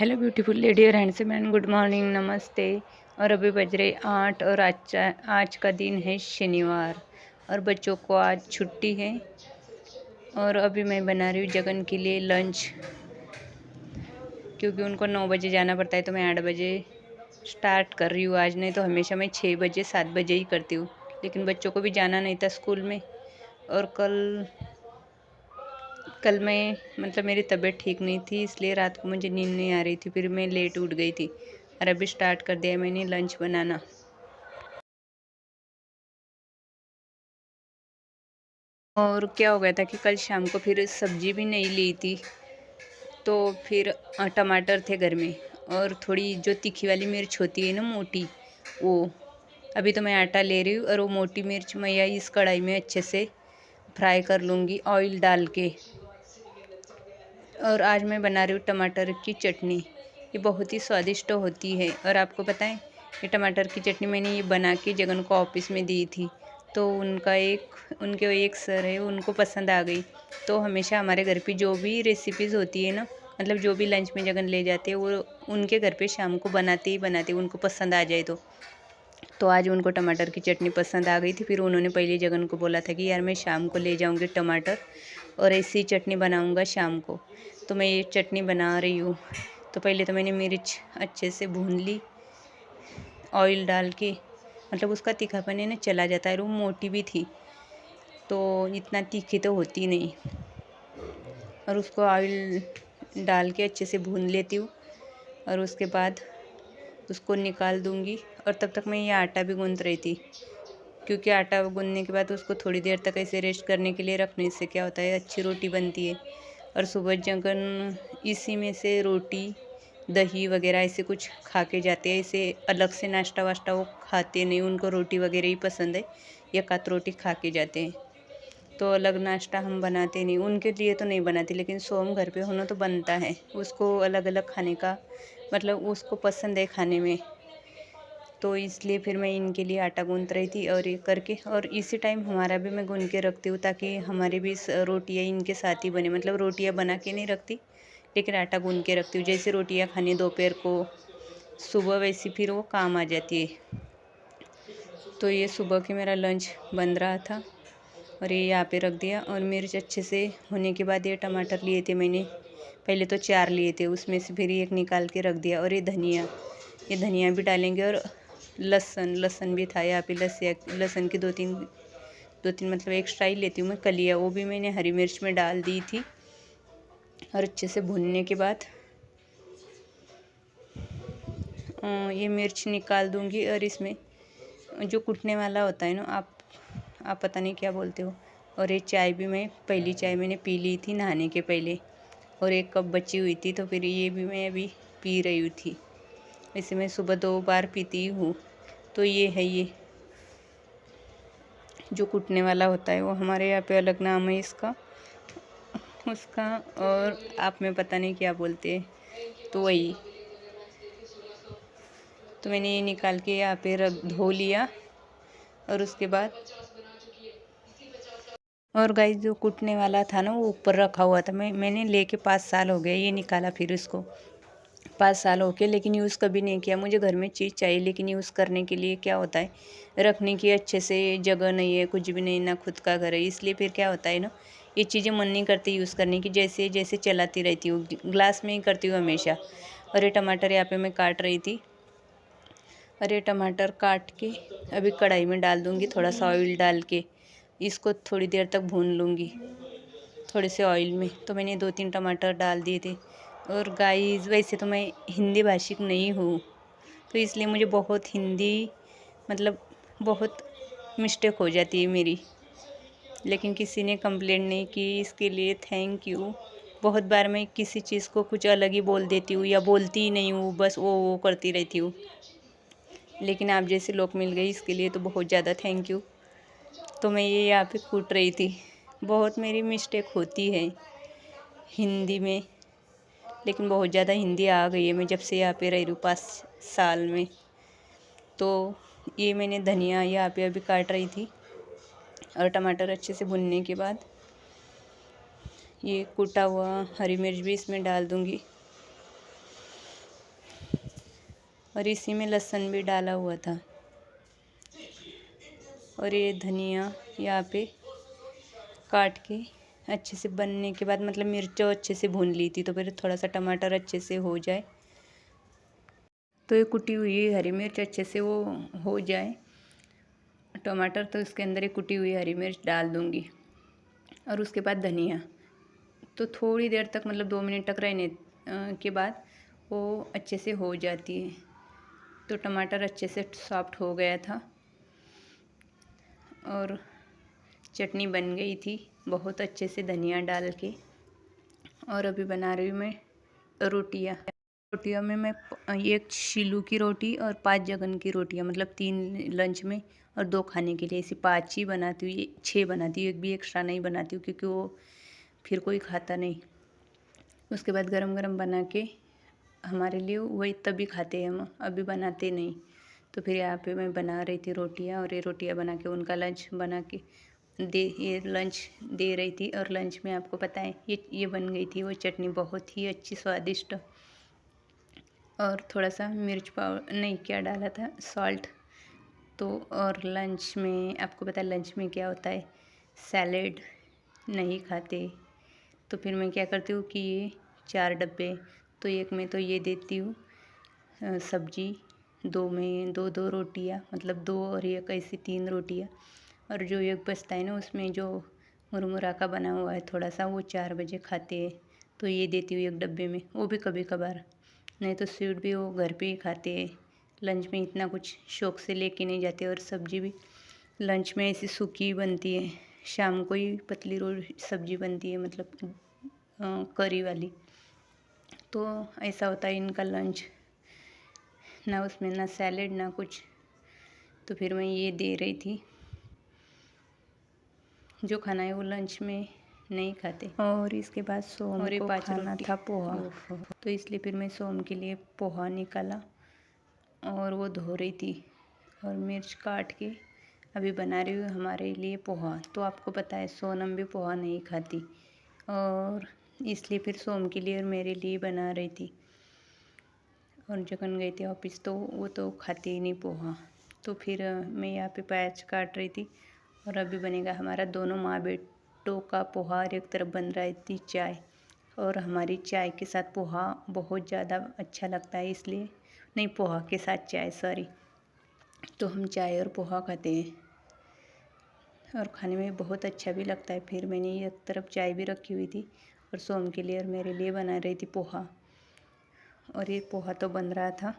Hello beautiful lady और handsome, good morning, नमस्ते। और अभी बज रहे 8 और आज का दिन है शनिवार और बच्चों को आज छुट्टी है। और अभी मैं बना रही हूँ जगन के लिए लंच, क्योंकि उनको 9 बजे जाना पड़ता है तो मैं 8 बजे स्टार्ट कर रही हूँ आज। नहीं तो हमेशा मैं 6 बजे 7 बजे ही करती हूँ, लेकिन बच्चों को भी जाना नहीं था स्कूल में। और कल मैं मेरी तबीयत ठीक नहीं थी, इसलिए रात को मुझे नींद नहीं आ रही थी, फिर मैं लेट उठ गई थी। और अभी स्टार्ट कर दिया मैंने लंच बनाना। और क्या हो गया था कि कल शाम को फिर सब्जी भी नहीं ली थी, तो फिर टमाटर थे घर में और थोड़ी जो तीखी वाली मिर्च होती है ना, मोटी, वो। अभी तो मैं आटा ले रही हूँ और वो मोटी मिर्च मैं या इस कढ़ाई में अच्छे से फ्राई कर लूँगी ऑयल डाल के। और आज मैं बना रही हूँ टमाटर की चटनी। ये बहुत ही स्वादिष्ट होती है। और आपको पता है, ये टमाटर की चटनी मैंने ये बना के जगन को ऑफिस में दी थी, तो उनके एक सर है, उनको पसंद आ गई। तो हमेशा हमारे घर पे जो भी रेसिपीज़ होती है ना, जो भी लंच में जगन ले जाते हैं, वो उनके घर पे शाम को बनाते ही बनाते, उनको पसंद आ जाए तो आज उनको टमाटर की चटनी पसंद आ गई थी। फिर उन्होंने पहले जगन को बोला था कि यार मैं शाम को ले जाऊंगी टमाटर और ऐसी चटनी बनाऊंगा शाम को। तो मैं ये चटनी बना रही हूँ। तो पहले तो मैंने मिर्च अच्छे से भून ली ऑयल डाल के, उसका तीखापन है ना चला जाता है। और वो मोटी भी थी तो इतना तीखी तो होती नहीं। और उसको ऑयल डाल के अच्छे से भून लेती हूँ और उसके बाद उसको निकाल दूँगी। और तब तक मैं ये आटा भी गूँथ रही थी, क्योंकि आटा गूँथने के बाद उसको थोड़ी देर तक ऐसे रेस्ट करने के लिए रखने से क्या होता है, अच्छी रोटी बनती है। और सुबह जगन इसी में से रोटी दही वगैरह ऐसे कुछ खा के जाते हैं। ऐसे अलग से नाश्ता वाश्ता वो खाते नहीं, उनको रोटी वगैरह ही पसंद है, या कात रोटी खा के जाते हैं। तो अलग नाश्ता हम बनाते नहीं, उनके लिए तो नहीं बनाती, लेकिन सोम घर पे होना तो बनता है, उसको अलग अलग खाने का उसको पसंद है खाने में। तो इसलिए फिर मैं इनके लिए आटा गूँथ रही थी और ये करके, और इसी टाइम हमारा भी मैं गूँथ के रखती हूँ, ताकि हमारी भी रोटियाँ इनके साथ ही बने। रोटियाँ बना के नहीं रखती, लेकिन आटा गूँथ के रखती हूँ। जैसे रोटियाँ खानी दोपहर को, सुबह, वैसी फिर वो काम आ जाती है। तो ये सुबह के मेरा लंच बन रहा था और ये यहाँ पे रख दिया। और मिर्च अच्छे से होने के बाद ये टमाटर लिए थे मैंने, पहले तो 4 लिए थे, उसमें से फिर एक निकाल के रख दिया। और ये धनिया भी डालेंगे। और लहसुन भी था यहाँ पे। लहसुन की दो तीन एक्स्ट्रा ही लेती हूँ मैं, कलियाँ, वो भी मैंने हरी मिर्च में डाल दी थी। और अच्छे से भूनने के बाद ये मिर्च निकाल दूँगी। और इसमें जो कुटने वाला होता है ना, आप पता नहीं क्या बोलते हो। और ये चाय भी पहली चाय मैंने पी ली थी नहाने के पहले, और 1 कप बची हुई थी, तो फिर ये भी मैं अभी पी रही थी। वैसे मैं सुबह 2 बार पीती हूँ। तो ये है, ये जो कुटने वाला होता है, वो हमारे यहाँ पे अलग नाम है इसका, उसका, और आप में पता नहीं क्या बोलते हैं, तो वही। तो मैंने ये निकाल के यहाँ पे धो लिया। और उसके बाद और गाइस, जो कूटने वाला था ना, वो ऊपर रखा हुआ था। मैंने लेके 5 साल हो गए, ये निकाला फिर इसको 5 साल हो गए, लेकिन यूज़ कभी नहीं किया। मुझे घर में चीज़ चाहिए, लेकिन यूज़ करने के लिए क्या होता है, रखने की अच्छे से जगह नहीं है, कुछ भी नहीं, ना खुद का घर है। इसलिए फिर क्या होता है ना, ये चीज़ें मन नहीं करती यूज़ करने की, जैसे जैसे चलाती रहती हूँ, ग्लास में ही करती हूँ हमेशा। और ये टमाटर यहाँ पे मैं काट रही थी। और ये टमाटर काट के अभी कढ़ाई में डाल दूँगी, थोड़ा सा ऑयल डाल के इसको थोड़ी देर तक भून लूँगी थोड़े से ऑयल में। तो मैंने 2-3 टमाटर डाल दिए थे। और गाइस, वैसे तो मैं हिंदी भाषिक नहीं हूँ, तो इसलिए मुझे बहुत हिंदी मतलब बहुत मिस्टेक हो जाती है मेरी, लेकिन किसी ने कंप्लेंट नहीं की, इसके लिए थैंक यू। बहुत बार मैं किसी चीज़ को कुछ अलग ही बोल देती हूँ, या बोलती ही नहीं हूँ, बस वो करती रहती हूँ। लेकिन आप जैसे लोग मिल गए, इसके लिए तो बहुत ज़्यादा थैंक यू। तो मैं ये यहाँ पे कूट रही थी। बहुत मेरी मिस्टेक होती है हिंदी में, लेकिन बहुत ज़्यादा हिंदी आ गई है मैं जब से यहाँ पे रह रही हूँ 5 साल में। तो ये मैंने धनिया यहाँ पे अभी काट रही थी। और टमाटर अच्छे से भुनने के बाद ये कूटा हुआ हरी मिर्च भी इसमें डाल दूँगी। और इसी में लहसुन भी डाला हुआ था। और ये धनिया यहाँ पे काट के अच्छे से बनने के बाद, मतलब मिर्चों अच्छे से भून ली थी, तो फिर थोड़ा सा टमाटर अच्छे से हो जाए, तो ये कुटी हुई हरी मिर्च अच्छे से वो हो जाए टमाटर, तो इसके अंदर एक कुटी हुई हरी मिर्च डाल दूँगी। और उसके बाद धनिया, तो थोड़ी देर तक, मतलब 2 मिनट तक रहने के बाद वो अच्छे से हो जाती है। तो टमाटर अच्छे से सॉफ्ट हो गया था और चटनी बन गई थी बहुत अच्छे से धनिया डाल के। और अभी बना रही हूँ मैं रोटियाँ में मैं 1 शीलू की रोटी और 5 जगन की रोटियाँ, मतलब 3 लंच में और 2 खाने के लिए, ऐसी 5 ही बनाती हूँ, 6 बनाती हूँ, एक भी एक्स्ट्रा नहीं बनाती हूँ क्योंकि वो फिर कोई खाता नहीं। उसके बाद गरम गरम बना के हमारे लिए वही तभी खाते हैं हम, अभी बनाते नहीं। तो फिर यहाँ पे मैं बना रही थी रोटियाँ, और ये रोटियाँ बना के उनका लंच बना के ये लंच दे रही थी। और लंच में आपको पता है ये बन गई थी वो चटनी, बहुत ही अच्छी स्वादिष्ट। और थोड़ा सा मिर्च पाउडर नहीं, क्या डाला था, सॉल्ट। तो और लंच में आपको पता है लंच में क्या होता है, सैलेड नहीं खाते। तो फिर मैं क्या करती हूँ कि ये 4 डब्बे, तो एक में तो ये देती हूँ सब्जी, 2 में 2 रोटियाँ, मतलब 2 और एक ऐसी 3 रोटियाँ। और जो एक बचता है ना, उसमें जो मुरमुरा का बना हुआ है थोड़ा सा, वो 4 बजे खाते हैं, तो ये देती हूँ एक डब्बे में, वो भी कभी कभार। नहीं तो स्वीट भी वो घर पे ही खाते हैं, लंच में इतना कुछ शौक से लेके नहीं जाते। और सब्जी भी लंच में ऐसी सूखी बनती है, शाम को ही पतली सब्जी बनती है, मतलब करी वाली। तो ऐसा होता है इनका लंच, ना उसमें ना सैलेड ना कुछ। तो फिर मैं ये दे रही थी, जो खाना है वो लंच में नहीं खाते। और इसके बाद सोम को खाना था पोहा, तो इसलिए फिर मैं सोम के लिए पोहा निकाला और वो धो रही थी और मिर्च काट के अभी बना रही हूँ हमारे लिए पोहा। तो आपको पता है सोनम भी पोहा नहीं खाती, और इसलिए फिर सोम के लिए और मेरे लिए बना रही थी। और जगन गए थे ऑफिस, तो वो तो खाती ही नहीं पोहा। तो फिर मैं यहाँ पे प्याज काट रही थी, और अभी बनेगा हमारा दोनों माँ बेटों का पोहा। और एक तरफ बन रही थी चाय, और हमारी चाय के साथ पोहा बहुत ज़्यादा अच्छा लगता है, इसलिए नहीं, पोहा के साथ चाय, सॉरी। तो हम चाय और पोहा खाते हैं और खाने में बहुत अच्छा भी लगता है। फिर मैंने एक तरफ चाय भी रखी हुई थी और सोम के लिए और मेरे लिए बना रही थी पोहा। और ये पोहा तो बन रहा था,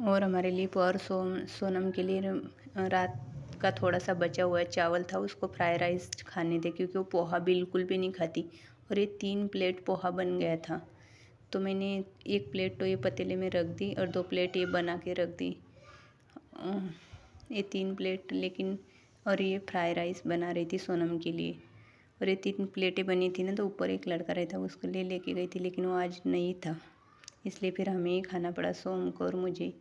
और हमारे लिए पोहा और सोनम के लिए रात का थोड़ा सा बचा हुआ चावल था, उसको फ्राई राइस खाने थे क्योंकि वो पोहा बिल्कुल भी नहीं खाती। और ये 3 प्लेट पोहा बन गया था, तो मैंने 1 प्लेट तो ये पतीले में रख दी और 2 प्लेट ये बना के रख दी, ये 3 प्लेट। लेकिन और ये फ्राई राइस बना रही थी सोनम के लिए। और ये 3 प्लेटें बनी थी ना, तो ऊपर एक लड़का रहता उसको लेके गई थी, लेकिन वो आज नहीं था, इसलिए फिर हमें ही खाना पड़ा, सोम को और मुझे।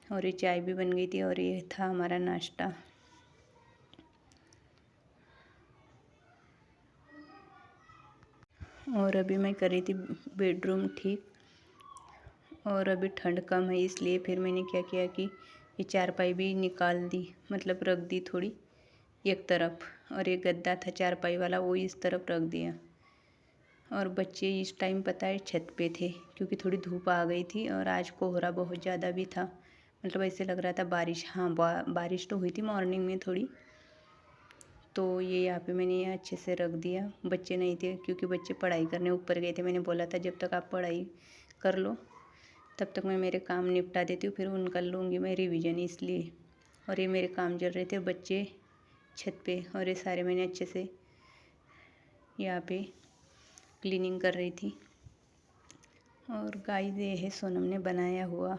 और ये चाय भी बन गई थी, और ये था हमारा नाश्ता। और अभी मैं कर रही थी बेडरूम ठीक, और अभी ठंड कम है, इसलिए फिर मैंने क्या किया कि ये चारपाई भी निकाल दी, मतलब रख दी थोड़ी एक तरफ, और ये गद्दा था चारपाई वाला, वो इस तरफ रख दिया। और बच्चे इस टाइम पता है छत पे थे, क्योंकि थोड़ी धूप आ गई थी और आज कोहरा बहुत ज़्यादा भी था, मतलब ऐसे लग रहा था बारिश। हाँ, बारिश तो हुई थी मॉर्निंग में थोड़ी। तो ये यहाँ पे मैंने ये अच्छे से रख दिया। बच्चे नहीं थे क्योंकि बच्चे पढ़ाई करने ऊपर गए थे, मैंने बोला था जब तक आप पढ़ाई कर लो तब तक मैं मेरे काम निपटा देती हूँ, फिर उनका लूँगी मैं रिवीजन, इसलिए। और ये मेरे काम चल रहे थे, बच्चे छत पे, और ये सारे मैंने अच्छे से यहाँ पे क्लीनिंग कर रही थी। और गाइस ये है सोनम ने बनाया हुआ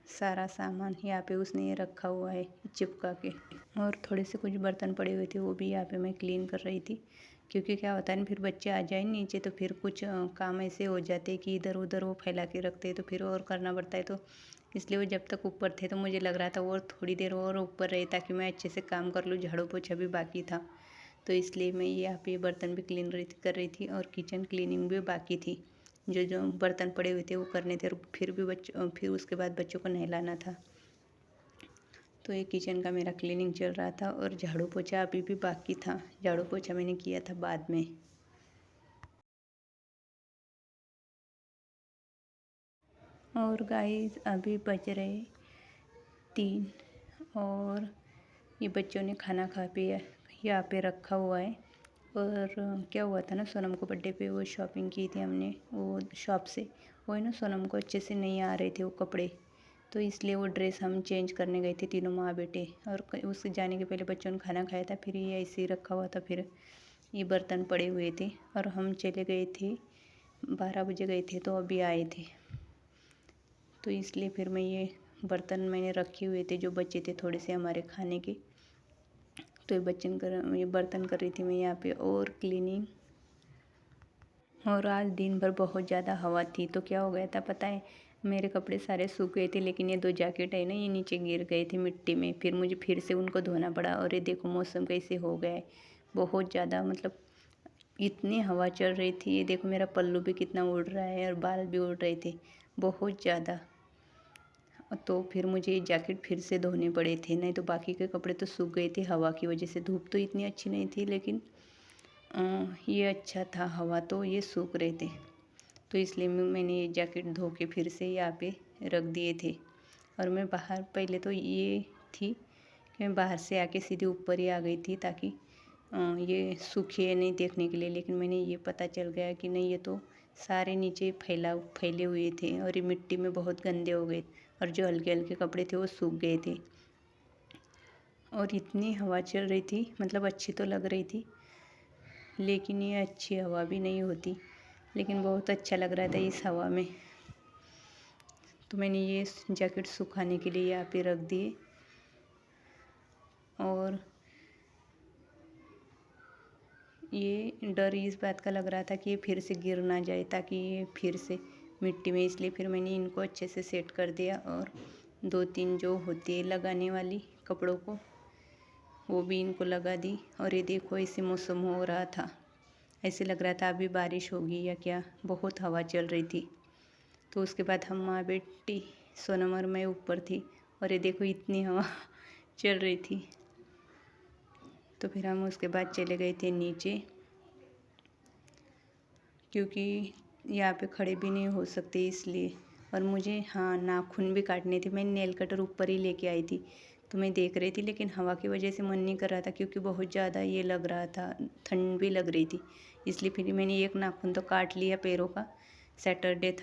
सारा सामान, यहाँ पे उसने ये रखा हुआ है चिपका के। और थोड़े से कुछ बर्तन पड़े हुए थे, वो भी यहाँ पे मैं क्लीन कर रही थी, क्योंकि क्या होता है ना, फिर बच्चे आ जाए नीचे तो फिर कुछ काम ऐसे हो जाते हैं कि इधर उधर वो फैला के रखते हैं, तो फिर और करना पड़ता है। तो इसलिए वो जब तक ऊपर थे तो मुझे लग रहा था वो थोड़ी देर और ऊपर रहे ताकि मैं अच्छे से काम कर लूँ, झाड़ू पोछा भी बाकी था। तो इसलिए मैं यहाँ पे बर्तन भी क्लीन कर रही थी और किचन क्लीनिंग भी बाकी थी। जो जो बर्तन पड़े हुए थे वो करने थे, और फिर उसके बाद बच्चों को नहलाना था। तो ये किचन का मेरा क्लीनिंग चल रहा था, और झाड़ू पोछा अभी भी बाकी था। झाड़ू पोछा मैंने किया था बाद में। और गाइस अभी बज रहे 3, और ये बच्चों ने खाना खा पे यहाँ पे रखा हुआ है। और क्या हुआ था ना, सोनम को बर्थडे पे वो शॉपिंग की थी हमने वो शॉप से। वो है ना, सोनम को अच्छे से नहीं आ रहे थे वो कपड़े, तो इसलिए वो ड्रेस हम चेंज करने गए थे तीनों माँ बेटे। और उसके जाने के पहले बच्चों ने खाना खाया था, फिर ये ऐसे ही रखा हुआ था। फिर ये बर्तन पड़े हुए थे, और हम चले गए थे 12 बजे गए थे, तो अभी आए थे। तो इसलिए फिर मैं ये बर्तन मैंने रखे हुए थे जो बचे थे थोड़े से हमारे खाने के। तो ये बर्तन कर रही थी मैं यहाँ पे, और क्लीनिंग। और आज दिन भर बहुत ज़्यादा हवा थी, तो क्या हो गया था पता है, मेरे कपड़े सारे सूख गए थे, लेकिन ये 2 जैकेट है ना, ये नीचे गिर गए थे मिट्टी में। फिर मुझे फिर से उनको धोना पड़ा। और ये देखो मौसम कैसे हो गया है, बहुत ज़्यादा, मतलब इतनी हवा चल रही थी। ये देखो मेरा पल्लू भी कितना उड़ रहा है, और बाल भी उड़ रहे थे बहुत ज़्यादा। तो फिर मुझे जैकेट फिर से धोने पड़े थे, नहीं तो बाकी के कपड़े तो सूख गए थे हवा की वजह से। धूप तो इतनी अच्छी नहीं थी, लेकिन ये अच्छा था, हवा तो ये सूख रहे थे। तो इसलिए मैंने ये जैकेट धो के फिर से यहाँ पे रख दिए थे। और मैं बाहर, पहले तो ये थी कि मैं बाहर से आके सीधे ऊपर ही आ गई थी, ताकि ये सूखे नहीं देखने के लिए। लेकिन मैंने ये पता चल गया कि नहीं, ये तो सारे नीचे फैले हुए थे, और ये मिट्टी में बहुत गंदे हो गए, और जो हल्के हल्के कपड़े थे वो सूख गए थे। और इतनी हवा चल रही थी, मतलब अच्छी तो लग रही थी, लेकिन ये अच्छी हवा भी नहीं होती, लेकिन बहुत अच्छा लग रहा था इस हवा में। तो मैंने ये जैकेट सुखाने के लिए यहाँ पे रख दिए। और ये डर इस बात का लग रहा था कि ये फिर से गिर ना जाए, ताकि ये फिर से मिट्टी में, इसलिए फिर मैंने इनको अच्छे से सेट कर दिया। और 2-3 जो होती है लगाने वाली कपड़ों को, वो भी इनको लगा दी। और ये देखो ऐसे मौसम हो रहा था, ऐसे लग रहा था अभी बारिश होगी या क्या, बहुत हवा चल रही थी। तो उसके बाद हम माँ बेटी सोनम और मैं ऊपर थी, और ये देखो इतनी हवा चल रही थी। तो फिर हम उसके बाद चले गए थे नीचे, क्योंकि यहाँ पे खड़े भी नहीं हो सकते इसलिए। और मुझे नाखून भी काटने थे, मैं नेल कटर ऊपर ही लेके आई थी। तो मैं देख रही थी, लेकिन हवा की वजह से मन नहीं कर रहा था, क्योंकि बहुत ज़्यादा ये लग रहा था, ठंड भी लग रही थी। इसलिए फिर मैंने एक नाखून तो काट लिया पैरों का। सैटरडे था।